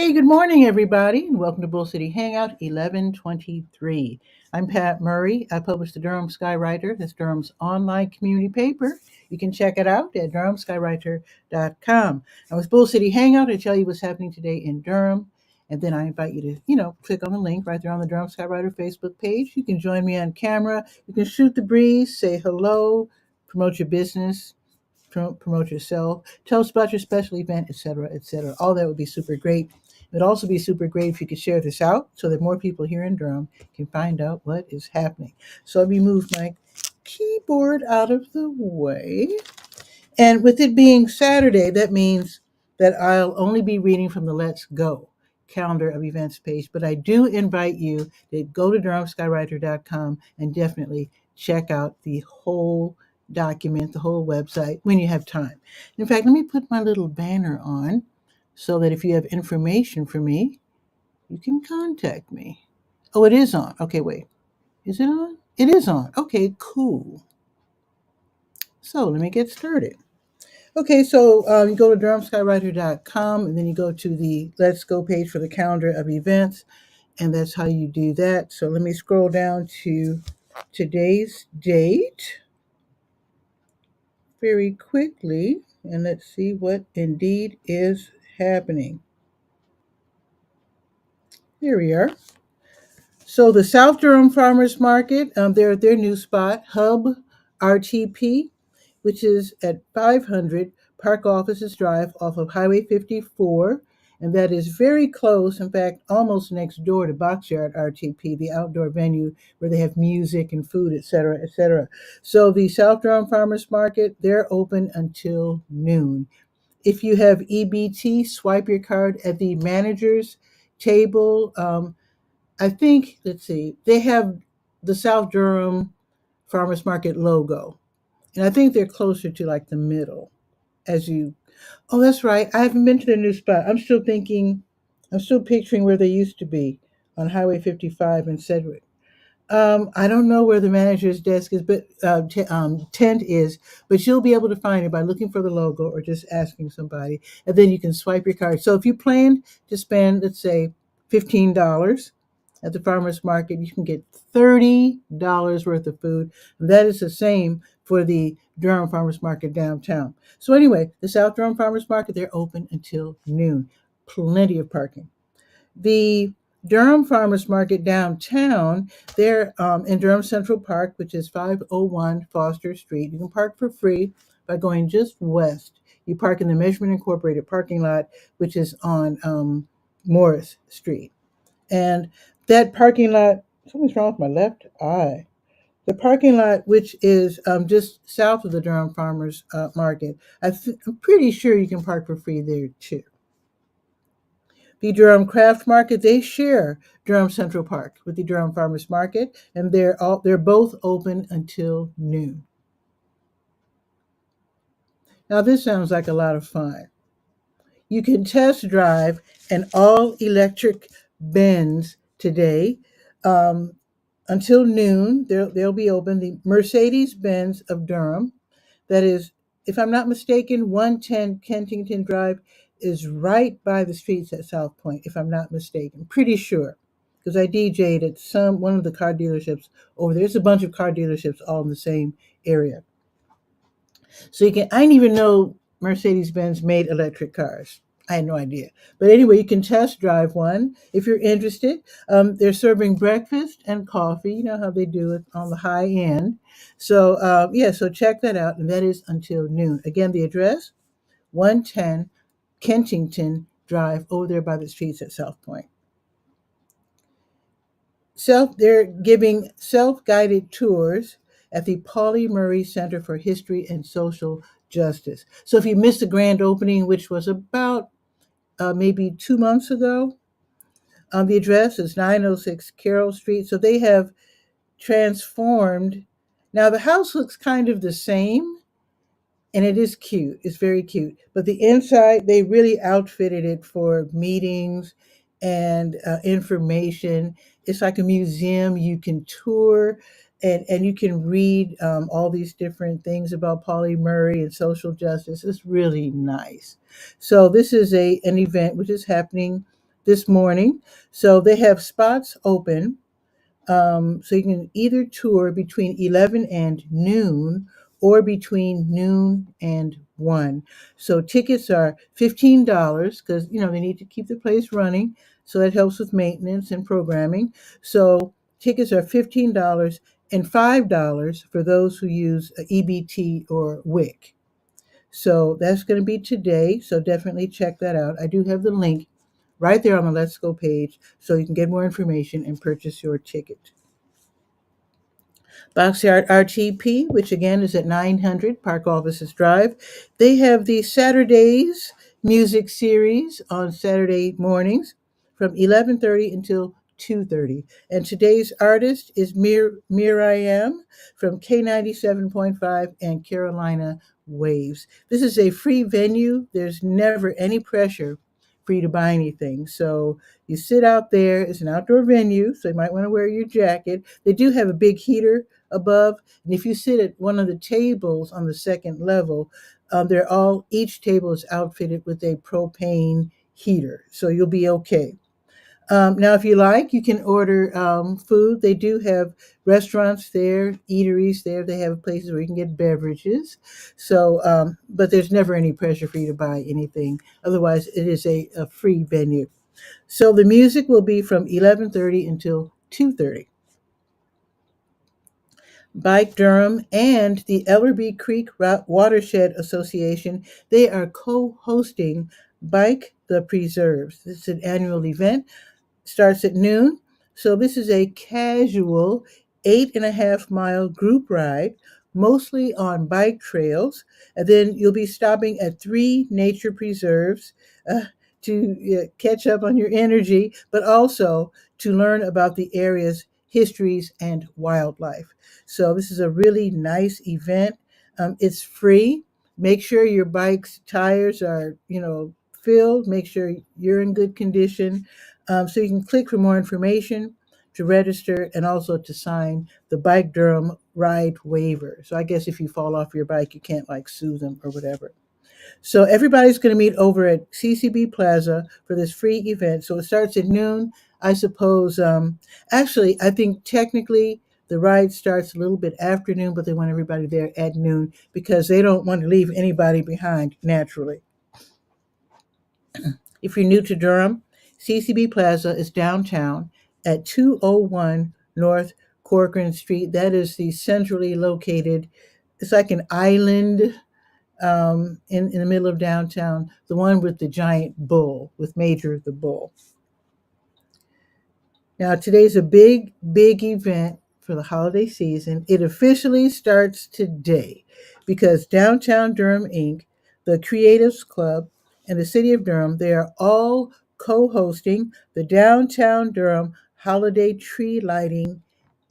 Hey, good morning, everybody, and welcome to Bull City Hangout 1123. I'm Pat Murray. I publish the Durham Skywriter. That's Durham's online community paper. You can check it out at durhamskywriter.com. And with Bull City Hangout, I tell you what's happening today in Durham, and then I invite you to, click on the link right there on the Durham Skywriter Facebook page. You can join me on camera. You can shoot the breeze, say hello, promote your business, promote yourself, tell us about your special event, etc., etc. All that would be super great. It'd also be super great if you could share this out so that more people here in Durham can find out what is happening. So let me move my keyboard out of the way. And with it being Saturday, that means that I'll only be reading from the Let's Go calendar of events page. But I do invite you to go to durhamskywriter.com and definitely check out the whole document, the whole website when you have time. In fact, let me put my little banner on so that if you have information for me, you can contact me. Oh, it is on. Okay, wait. Is it on? It is on. Okay, cool. So let me get started. Okay, so you go to durhamskywriter.com and then you go to the Let's Go page for the calendar of events, and that's how you do that. So let me scroll down to today's date very quickly, and let's see what indeed is happening. Here we are. So the South Durham Farmers Market, they're at their new spot, Hub RTP, which is at 500 Park Offices Drive off of Highway 54. And that is very close, in fact, almost next door to Boxyard RTP, the outdoor venue where they have music and food, et cetera, et cetera. So the South Durham Farmers Market, they're open until noon. If you have EBT, swipe your card at the manager's table. I think, let's see, they have the South Durham Farmers Market logo. And I think they're closer to like the middle as you. Oh, that's right. I haven't been to the new spot. I'm still picturing where they used to be on Highway 55 in Sedgwick. I don't know where the manager's desk is, but tent is, but you'll be able to find it by looking for the logo or just asking somebody, and then you can swipe your card. So if you plan to spend, let's say, $15 at the farmers market, you can get $30 worth of food. And that is the same for the Durham Farmers Market downtown. So anyway, the South Durham Farmers Market, they're open until noon. Plenty of parking. The Durham Farmers Market downtown, they're in Durham Central Park, which is 501 Foster Street. You can park for free by going just west. You park in the Measurement Incorporated parking lot, which is on Morris Street. And that parking lot, something's wrong with my left eye. The parking lot, which is just south of the Durham Farmers Market, I'm pretty sure you can park for free there too. The Durham Craft Market, they share Durham Central Park with the Durham Farmers Market, and they're both open until noon. Now this sounds like a lot of fun. You can test drive an all-electric Benz today. Until noon, they'll be open. The Mercedes-Benz of Durham, that is, if I'm not mistaken, 110 Kensington Drive is right by the streets at South Point, if I'm not mistaken. Pretty sure, because I DJ'd at one of the car dealerships over there. There's a bunch of car dealerships all in the same area. So I didn't even know Mercedes-Benz made electric cars. I had no idea. But anyway, you can test drive one if you're interested. They're serving breakfast and coffee. You know how they do it on the high end. So, so check that out. And that is until noon. Again, the address, 110 Kensington Drive, over there by the streets at South Point. They're giving self-guided tours at the Pauli Murray Center for History and Social Justice. So if you missed the grand opening, which was about maybe 2 months ago, the address is 906 Carroll Street. So they have transformed. Now the house looks kind of the same, and it is cute. It's very cute. But the inside, they really outfitted it for meetings and information. It's like a museum. You can tour and you can read all these different things about Pauli Murray and social justice. It's really nice. So this is an event which is happening this morning. So they have spots open. So you can either tour between 11 and noon or between noon and 1. So tickets are $15 because, they need to keep the place running. So that helps with maintenance and programming. So tickets are $15 and $5 for those who use EBT or WIC. So that's going to be today. So definitely check that out. I do have the link right there on the Let's Go page so you can get more information and purchase your ticket. Boxyard RTP, which again is at 900 Park Offices Drive. They have the Saturdays music series on Saturday mornings from 11:30 until 2:30. And today's artist is Miriam from K97.5 and Carolina Waves. This is a free venue. There's never any pressure for you to buy anything. So you sit out there. It's an outdoor venue, so you might want to wear your jacket. They do have a big heater above. And if you sit at one of the tables on the second level, each table is outfitted with a propane heater. So you'll be okay. Now, if you like, you can order food. They do have restaurants there, eateries there. They have places where you can get beverages. So, but there's never any pressure for you to buy anything. Otherwise, it is a free venue. So the music will be from 11:30 until 2:30. Bike Durham and the Ellerby Creek Watershed Association, they are co-hosting Bike the Preserves. This is an annual event, starts at noon. So this is a casual 8.5 mile group ride, mostly on bike trails. And then you'll be stopping at 3 nature preserves uh, to catch up on your energy, but also to learn about the area's histories and wildlife. So this is a really nice event. It's free. Make sure your bike's tires are, filled. Make sure you're in good condition. So you can click for more information to register and also to sign the Bike Durham ride waiver. So I guess if you fall off your bike, you can't like sue them or whatever. So everybody's going to meet over at CCB Plaza for this free event. So it starts at noon. I suppose, actually, I think technically the ride starts a little bit after noon, but they want everybody there at noon because they don't want to leave anybody behind naturally. If you're new to Durham, CCB Plaza is downtown at 201 North Corcoran Street. That is the centrally located, it's like an island in the middle of downtown, the one with the giant bull, with Major the Bull. Now, today's a big, big event for the holiday season. It officially starts today because Downtown Durham Inc., the Creatives Club, and the City of Durham, they are all co-hosting the Downtown Durham Holiday Tree Lighting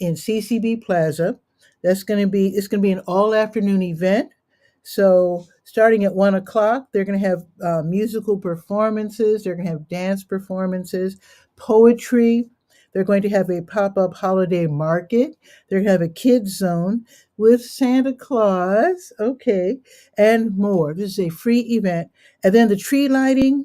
in CCB Plaza. It's going to be an all-afternoon event. So starting at 1 o'clock, they're going to have musical performances. They're going to have dance performances, poetry. They're going to have a pop up holiday market. They're going to have a kids zone with Santa Claus, okay, and more. This is a free event. And then the tree lighting,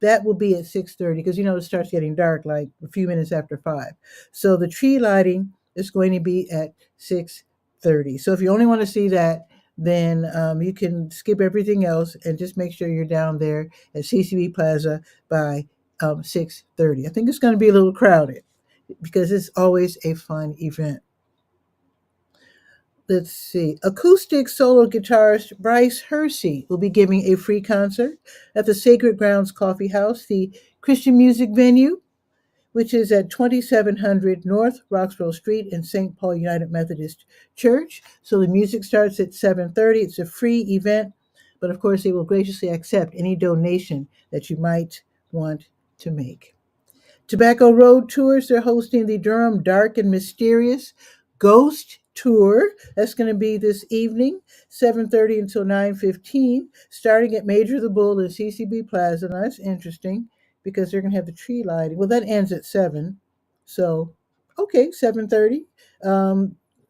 that will be at 6:30 because it starts getting dark like a few minutes after 5. So the tree lighting is going to be at 6:30. So if you only want to see that, then you can skip everything else and just make sure you're down there at CCB Plaza by 6:30. I think it's going to be a little crowded because it's always a fun event. Let's see. Acoustic solo guitarist Bryce Hersey will be giving a free concert at the Sacred Grounds Coffee House, the Christian music venue, which is at 2700 North Roxborough Street in St. Paul United Methodist Church. So the music starts at 7:30. It's a free event, but of course they will graciously accept any donation that you might want to make. Tobacco Road Tours, they're hosting the Durham Dark and Mysterious Ghost Tour. That's going to be this evening, 7:30 until 9:15, starting at Major the Bull at CCB Plaza. Now, that's interesting because they're going to have the tree lighting. Well, that ends at 7. So, okay, 7:30.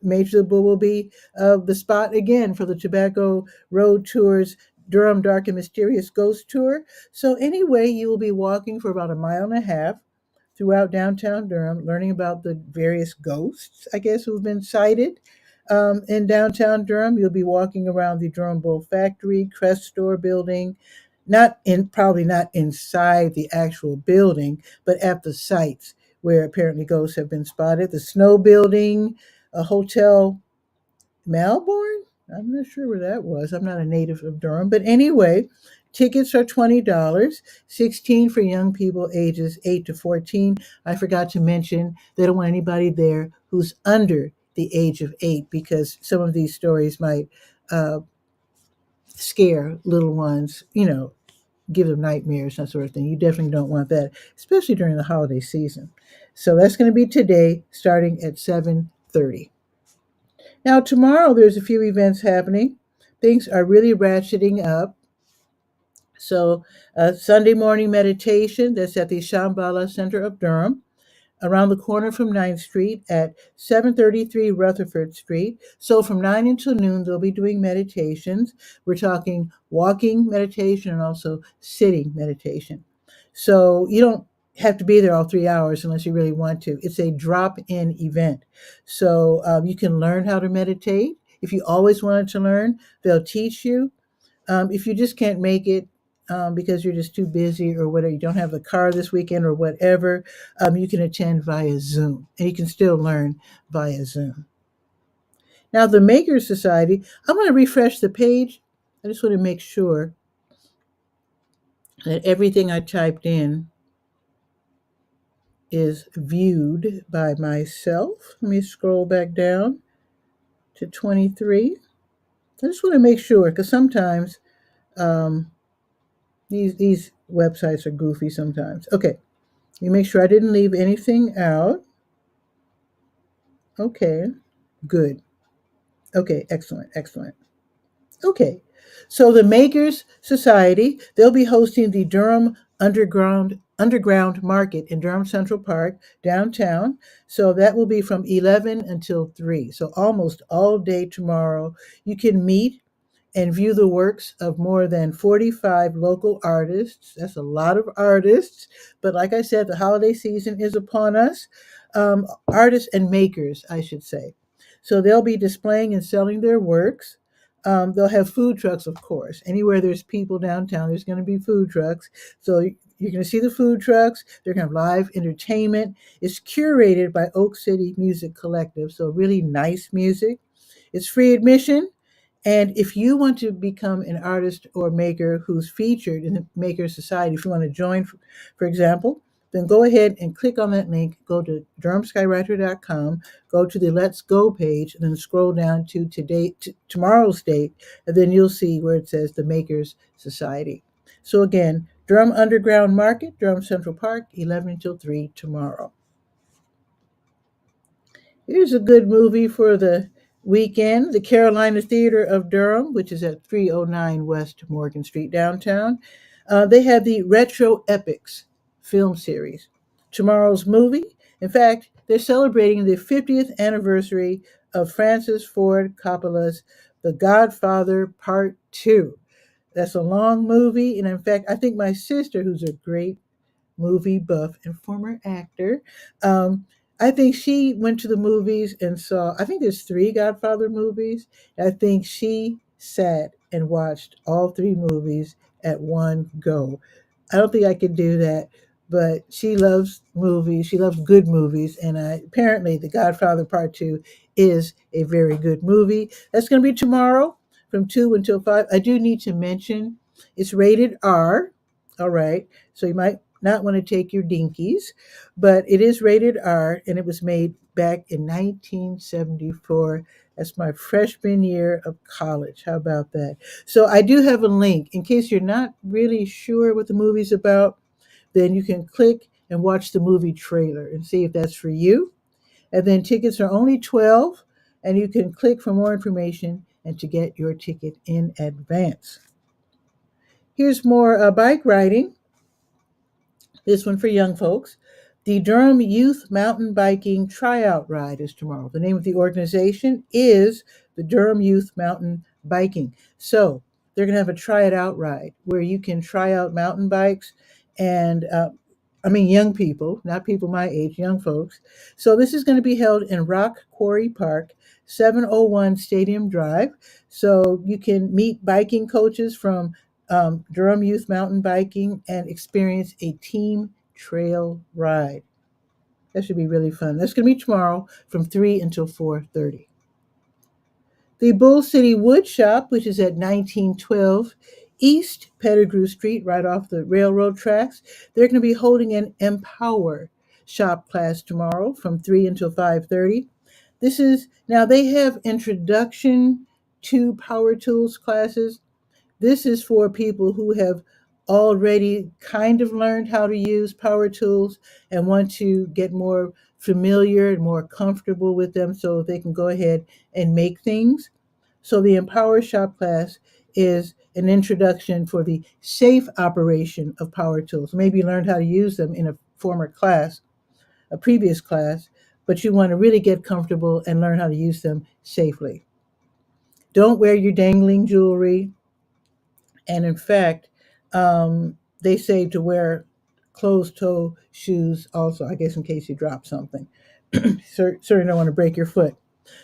Major the Bull will be the spot again for the Tobacco Road Tours Durham Dark and Mysterious Ghost Tour. So, anyway, you will be walking for about a mile and a half throughout downtown Durham, learning about the various ghosts, I guess, who've been sighted in downtown Durham. You'll be walking around the Durham Bull Factory, Crest Store building, not in probably not inside the actual building, but at the sites where apparently ghosts have been spotted. The Snow Building, a hotel Melbourne? I'm not sure where that was. I'm not a native of Durham. But anyway, tickets are $20, 16 for young people ages 8 to 14. I forgot to mention they don't want anybody there who's under the age of 8 because some of these stories might uh, scare little ones, give them nightmares, that sort of thing. You definitely don't want that, especially during the holiday season. So that's going to be today starting at 7:30. Now, tomorrow there's a few events happening. Things are really ratcheting up. So, Sunday morning meditation that's at the Shambhala Center of Durham, around the corner from 9th Street at 733 Rutherford Street. So from 9 until noon, they'll be doing meditations. We're talking walking meditation and also sitting meditation. So you don't have to be there all 3 hours unless you really want to. It's a drop-in event. So you can learn how to meditate. If you always wanted to learn, they'll teach you. If you just can't make it because you're just too busy or whatever, you don't have the car this weekend or whatever, you can attend via Zoom and you can still learn via Zoom. Now, the Makers Society, I'm going to refresh the page. I just want to make sure that everything I typed in is viewed by myself. Let me scroll back down to 23. I just want to make sure because sometimes um, these websites are goofy sometimes. Okay, you make sure I didn't leave anything out. Okay, good. Okay, excellent, excellent. Okay, so the Makers Society, they'll be hosting the Durham Underground Market in Durham Central Park downtown. So that will be from 11 until 3. So almost all day tomorrow. You can meet and view the works of more than 45 local artists. That's a lot of artists. But like I said, the holiday season is upon us. Artists and makers, I should say. So they'll be displaying and selling their works. They'll have food trucks, of course. Anywhere there's people downtown, there's going to be food trucks. So you're going to see the food trucks. They're going to have live entertainment. It's curated by Oak City Music Collective, so really nice music. It's free admission. And if you want to become an artist or maker who's featured in the Maker Society, if you want to join, for example, then go ahead and click on that link. Go to durhamskywriter.com, go to the Let's Go page, and then scroll down to tomorrow's date, and then you'll see where it says the Makers Society. So again, Durham Underground Market, Durham Central Park, 11 until 3 tomorrow. Here's a good movie for the weekend. The Carolina Theater of Durham, which is at 309 West Morgan Street downtown. They have the Retro Epics film series. Tomorrow's movie, in fact, they're celebrating the 50th anniversary of Francis Ford Coppola's The Godfather Part 2. That's a long movie, and in fact, I think my sister, who's a great movie buff and former actor. I think she went to the movies and saw, I think there's three Godfather movies. I think she sat and watched all three movies at one go. I don't think I could do that, but she loves movies. She loves good movies. And apparently, The Godfather Part 2 is a very good movie. That's going to be tomorrow from 2 until 5. I do need to mention it's rated R. All right. So you might not want to take your dinkies, but it is rated R and it was made back in 1974. That's my freshman year of college. How about that? So I do have a link in case you're not really sure what the movie's about, then you can click and watch the movie trailer and see if that's for you. And then tickets are only 12 and you can click for more information and to get your ticket in advance. Here's more bike riding. This one for young folks. The Durham Youth Mountain Biking Tryout Ride is tomorrow. The name of the organization is the Durham Youth Mountain Biking. So they're going to have a try it out ride where you can try out mountain bikes and I mean, young people, not people my age, young folks. So this is going to be held in Rock Quarry Park, 701 Stadium Drive. So you can meet biking coaches from Durham Youth Mountain Biking and experience a team trail ride. That should be really fun. That's going to be tomorrow from 3 until 4:30. The Bull City Wood Shop, which is at 1912 East Pettigrew Street, right off the railroad tracks, they're going to be holding an Empower shop class tomorrow from 3 until 5:30. This is now they have introduction to power tools classes. This is for people who have already kind of learned how to use power tools and want to get more familiar and more comfortable with them so they can go ahead and make things. So the Empower Shop class is an introduction for the safe operation of power tools. Maybe you learned how to use them in a former class, a previous class, but you want to really get comfortable and learn how to use them safely. Don't wear your dangling jewelry. And in fact, they say to wear closed toe shoes also, I guess, in case you drop something. Certainly don't want to break your foot.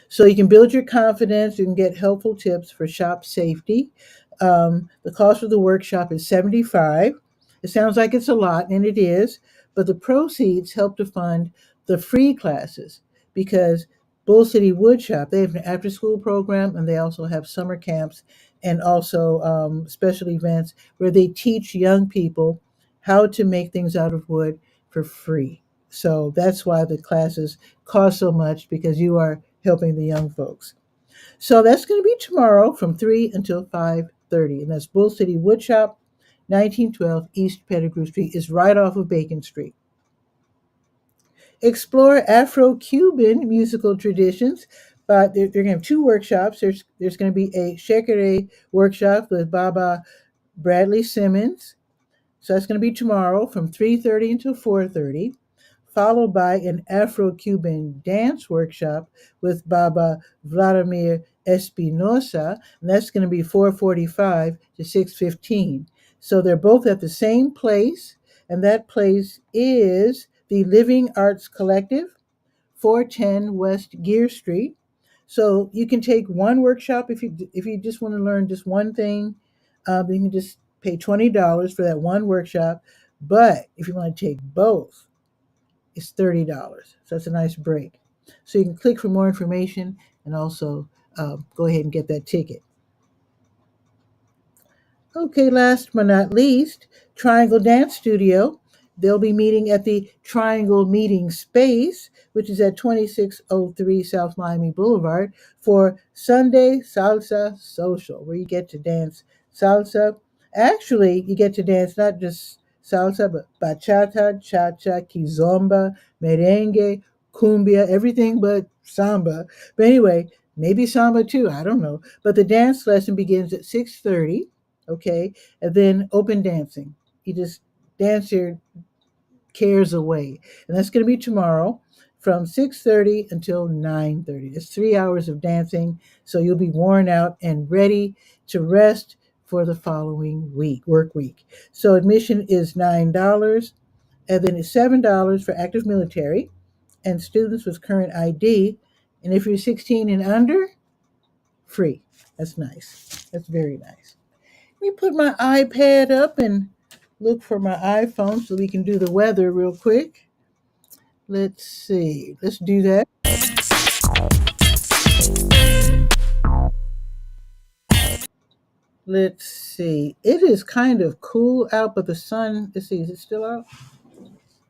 So you can build your confidence. You can get helpful tips for shop safety. The cost of the workshop is $75. It sounds like it's a lot, and it is, but the proceeds help to fund the free classes because Bull City Woodshop, they have an after-school program, and they also have summer camps and also special events where they teach young people how to make things out of wood for free. So that's why the classes cost so much because you are helping the young folks. So that's going to be tomorrow from 3 until 5:30. And that's Bull City Woodshop, 1912 East Pettigrew Street. Is right off of Bacon Street. Explore Afro-Cuban musical traditions. But they're going to have two workshops. There's going to be a Shekere workshop with Baba Bradley Simmons. So that's going to be tomorrow from 3:30 until 4:30, followed by an Afro-Cuban dance workshop with Baba Vladimir Espinosa, and that's going to be 4:45 to 6:15. So they're both at the same place, and that place is the Living Arts Collective, 410 West Gear Street. So you can take one workshop if you just want to learn just one thing. You can just pay $20 for that one workshop. But if you want to take both, it's $30. So that's a nice break. So you can click for more information and also go ahead and get that ticket. Okay, last but not least, Triangle Dance Studio. They'll be meeting at the Triangle Meeting Space, which is at 2603 South Miami Boulevard, for Sunday Salsa Social, where you get to dance salsa. Actually, you get to dance not just salsa, but bachata, cha-cha, kizomba, merengue, cumbia, everything but samba. But anyway, maybe samba too, I don't know. But the dance lesson begins at 6:30. Okay, and then open dancing. You just dance your cares away, and that's going to be tomorrow from 6:30 until 9:30. It's 3 hours of dancing, so you'll be worn out and ready to rest for the following week, work week. So admission is $9, and then it's $7 for active military and students with current ID. And if you're 16 and under, free. That's nice. That's very nice. Let me put my iPad up and look for my iPhone so we can do the weather real quick. Let's see. Let's do that. Let's see. It is kind of cool out, but the sun, let's see, is it still out?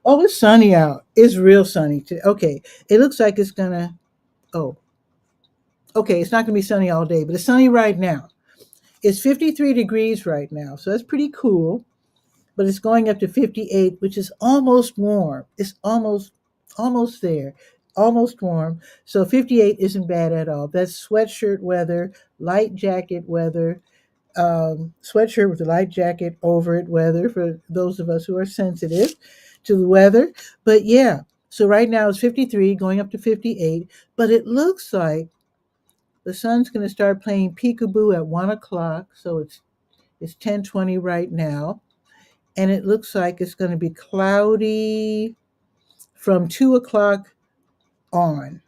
Oh, it's sunny out. It's real sunny too. Okay. It looks like it's gonna, oh, okay, it's not gonna be sunny all day, but it's sunny right now. It's 53 degrees right now, so that's pretty cool. But it's going up to 58, which is almost warm. It's almost there, almost warm. So 58 isn't bad at all. That's sweatshirt weather, light jacket weather, sweatshirt with a light jacket over it weather for those of us who are sensitive to the weather. But yeah, so right now it's 53 going up to 58, but it looks like the sun's going to start playing peekaboo at 1 o'clock. So it's It's 10:20 right now, and it looks like it's going to be cloudy from 2 o'clock on.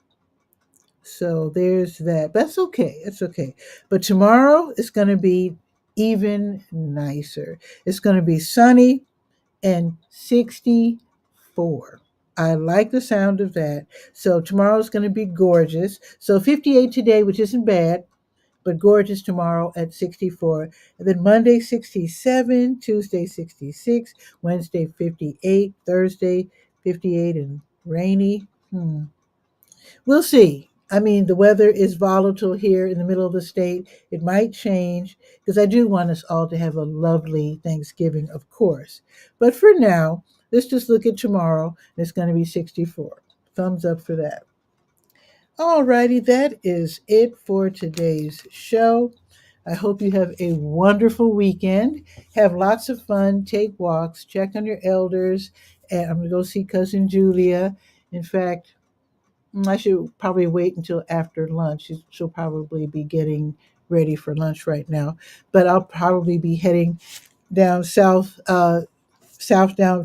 So there's that. That's okay. It's okay. But tomorrow it's going to be even nicer. It's going to be sunny and 64. I like the sound of that. So tomorrow's going to be gorgeous. So 58 today, which isn't bad, but gorgeous tomorrow at 64. And then Monday 67, Tuesday 66, Wednesday 58, Thursday 58 and rainy. We'll see. I mean, the weather is volatile here in the middle of the state. It might change because I do want us all to have a lovely Thanksgiving, of course. But for now, let's just look at tomorrow, and it's going to be 64. Thumbs up for that. Alrighty, that is it for today's show. I hope you have a wonderful weekend. Have lots of fun. Take walks. Check on your elders. And I'm going to go see Cousin Julia. In fact, I should probably wait until after lunch. She'll probably be getting ready for lunch right now. But I'll probably be heading down south down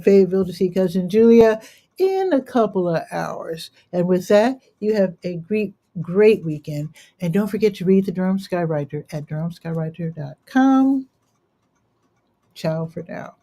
Fayetteville to see Cousin Julia in a couple of hours. And with that, you have a great weekend. And don't forget to read the Durham Skywriter at durhamskywriter.com. Ciao for now.